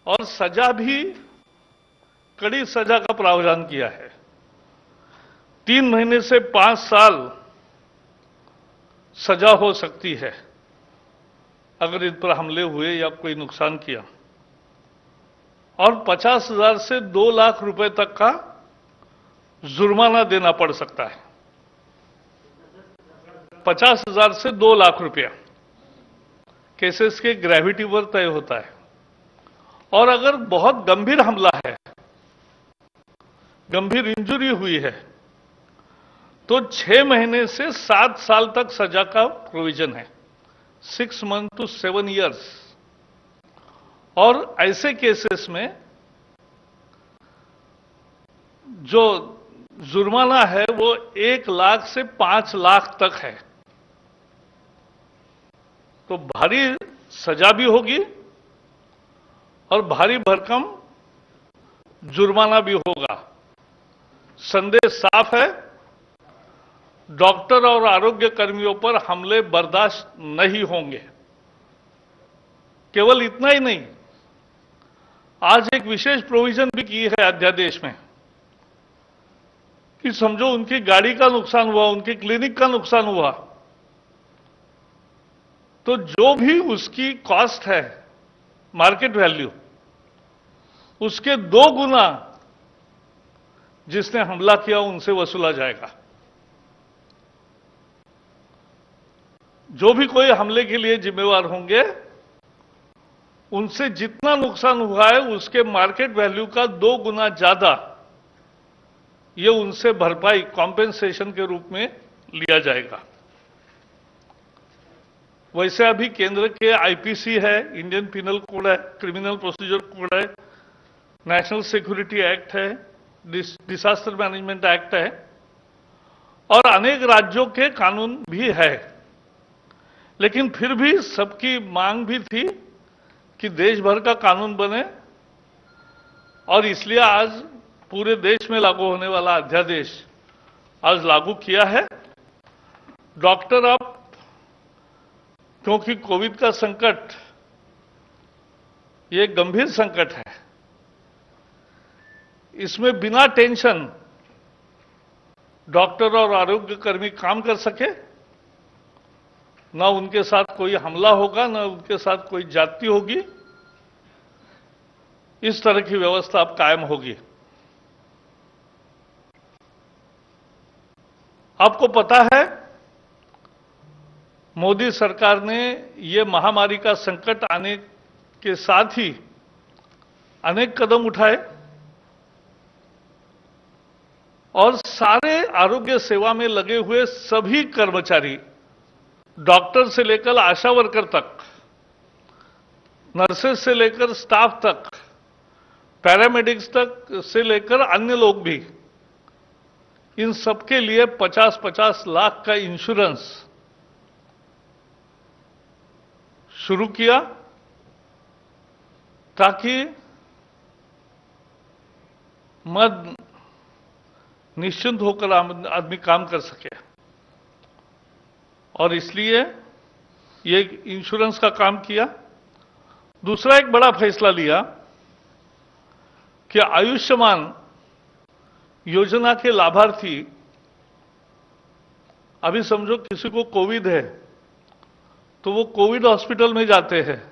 और सजा भी कड़ी सजा का प्रावधान किया है। 3 महीने से 5 साल सजा हो सकती है अगर इन पर हमले हुए या कोई नुकसान किया, और 50,000 से 2 लाख रुपए तक का जुर्माना देना पड़ सकता है। 50,000 से 2 लाख रुपया केसेस के ग्रेविटी पर तय होता है। और अगर बहुत गंभीर हमला है, गंभीर इंजरी हुई है, तो 6 महीने से 7 साल तक सजा का प्रोविजन है, 6 मंथ टू 7 इयर्स। और ऐसे केसेस में जो जुर्माना है वो 1 लाख से 5 लाख तक है। तो भारी सजा भी होगी और भारी भरकम जुर्माना भी होगा। संदेश साफ है, डॉक्टर और आरोग्य कर्मियों पर हमले बर्दाश्त नहीं होंगे। केवल इतना ही नहीं, आज एक विशेष प्रोविजन भी की है अध्यादेश में कि समझो उनकी गाड़ी का नुकसान हुआ, उनकी क्लिनिक का नुकसान हुआ, तो जो भी उसकी कॉस्ट है, मार्केट वैल्यू, उसके 2 गुना जिसने हमला किया उनसे वसूला जाएगा। जो भी कोई हमले के लिए जिम्मेवार होंगे, उनसे जितना नुकसान हुआ है उसके मार्केट वैल्यू का 2 गुना ज्यादा ये उनसे भरपाई, कॉम्पेंसेशन के रूप में लिया जाएगा। वैसे अभी केंद्र के आईपीसी है, इंडियन पिनल कोड है, क्रिमिनल प्रोसीजर कोड है, नेशनल सिक्योरिटी एक्ट है, डिजास्टर मैनेजमेंट एक्ट है, और अनेक राज्यों के कानून भी है। लेकिन फिर भी सबकी मांग भी थी कि देश भर का कानून बने, और इसलिए आज पूरे देश में लागू होने वाला अध्यादेश आज लागू किया है। डॉक्टर अब, क्योंकि कोविड का संकट ये गंभीर संकट है, इसमें बिना टेंशन डॉक्टर और आरोग्य कर्मी काम कर सके, ना उनके साथ कोई हमला होगा, ना उनके साथ कोई जाति होगी, इस तरह की व्यवस्था अब कायम होगी। आपको पता है, मोदी सरकार ने ये महामारी का संकट आने के साथ ही अनेक कदम उठाए, और सारे आरोग्य सेवा में लगे हुए सभी कर्मचारी, डॉक्टर से लेकर आशा वर्कर तक, नर्सेस से लेकर स्टाफ तक, पैरामेडिक्स तक से लेकर अन्य लोग भी, इन सबके लिए 50-50 लाख का इंश्योरेंस शुरू किया, ताकि मद निश्चिंत होकर आदमी काम कर सके। और इसलिए ये इंश्योरेंस का काम किया। दूसरा एक बड़ा फैसला लिया कि आयुष्मान योजना के लाभार्थी, अभी समझो किसी को कोविड है तो वो कोविड हॉस्पिटल में जाते हैं,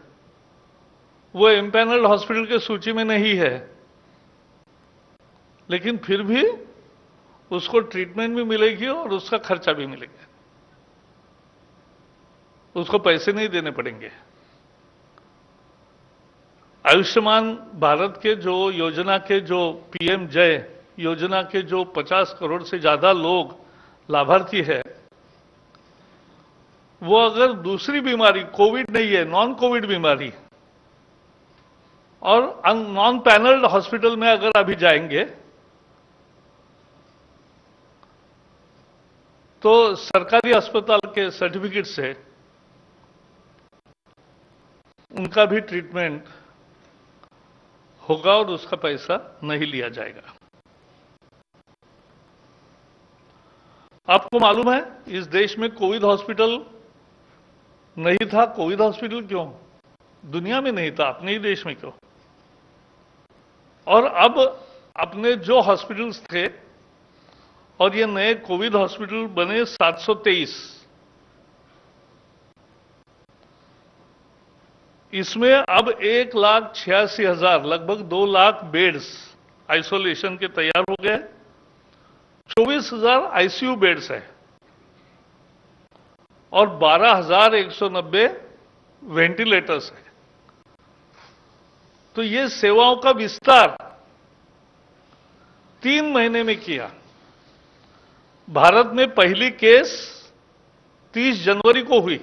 वो एम्पैनल्ड हॉस्पिटल के सूची में नहीं है, लेकिन फिर भी उसको ट्रीटमेंट भी मिलेगी और उसका खर्चा भी मिलेगा, उसको पैसे नहीं देने पड़ेंगे। आयुष्मान भारत के जो योजना के जो पीएम जय योजना के जो 50 करोड़ से ज्यादा लोग लाभार्थी है, वो अगर दूसरी बीमारी, कोविड नहीं है, नॉन कोविड बीमारी, और नॉन पैनल्ड हॉस्पिटल में अगर अभी जाएंगे तो सरकारी अस्पताल के सर्टिफिकेट से उनका भी ट्रीटमेंट होगा और उसका पैसा नहीं लिया जाएगा। आपको मालूम है, इस देश में कोविड हॉस्पिटल नहीं था। कोविड हॉस्पिटल क्यों? दुनिया में नहीं था, अपने ही देश में क्यों? और अब अपने जो हॉस्पिटल्स थे और ये नए कोविड हॉस्पिटल बने 723, इसमें अब 1,86,000 लगभग 2 लाख बेड्स आइसोलेशन के तैयार हो गए। 24,000 आईसीयू बेड्स है और 12,190 वेंटिलेटर्स है। तो ये सेवाओं का विस्तार 3 महीने में किया। भारत में पहली केस 30 जनवरी को हुई।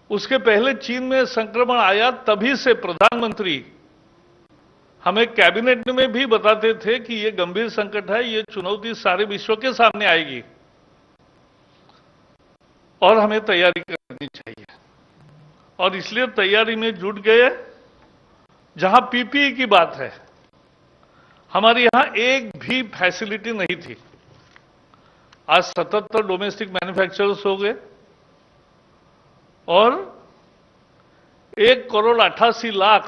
उसके पहले चीन में संक्रमण आया, तभी से प्रधानमंत्री हमें कैबिनेट में भी बताते थे कि ये गंभीर संकट है, ये चुनौती सारे विश्व के सामने आएगी और हमें तैयारी करनी चाहिए। और इसलिए तैयारी में जुट गए। जहां पीपीई की बात है, हमारे यहां एक भी फैसिलिटी नहीं थी। आज 77 डोमेस्टिक मैन्युफैक्चरर्स हो गए और 1,88,00,000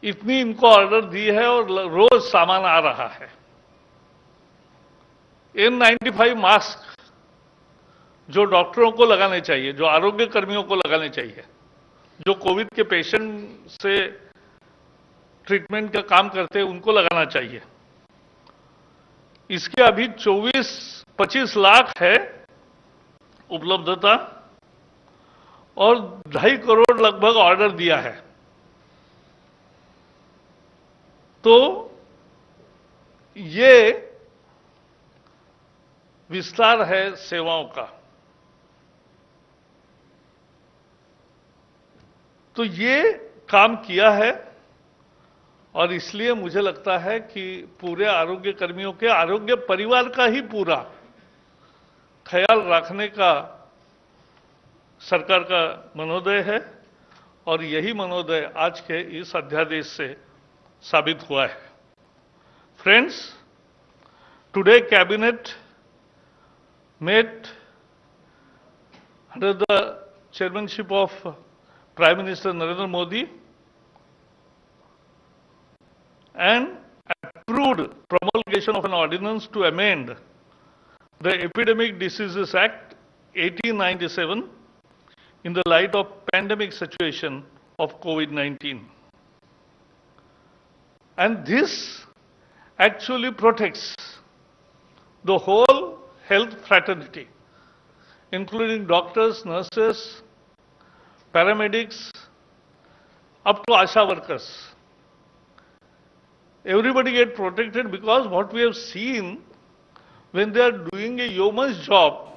इतनी इनको ऑर्डर दी है और रोज सामान आ रहा है। N95 मास्क जो डॉक्टरों को लगाने चाहिए, जो आरोग्य कर्मियों को लगाने चाहिए, जो कोविड के पेशेंट से ट्रीटमेंट का काम करते हैं, उनको लगाना चाहिए। इसके अभी 24-25 लाख है उपलब्धता और 2.5 करोड़ लगभग ऑर्डर दिया है। तो ये विस्तार है सेवाओं का। तो ये काम किया है और इसलिए मुझे लगता है कि पूरे आरोग्य कर्मियों के आरोग्य परिवार का ही पूरा ख्याल रखने का सरकार का मनोदय है और यही मनोदय आज के इस अध्यादेश से साबित हुआ है। Friends, today cabinet met under the chairmanship of Prime Minister Narendra Modi and approved promulgation of an ordinance to amend the Epidemic Diseases Act 1897 in the light of pandemic situation of COVID-19. And this actually protects the whole health fraternity, including doctors, nurses, paramedics, up to ASHA workers. Everybody get protected because what we have seen when they are doing a yeoman's job,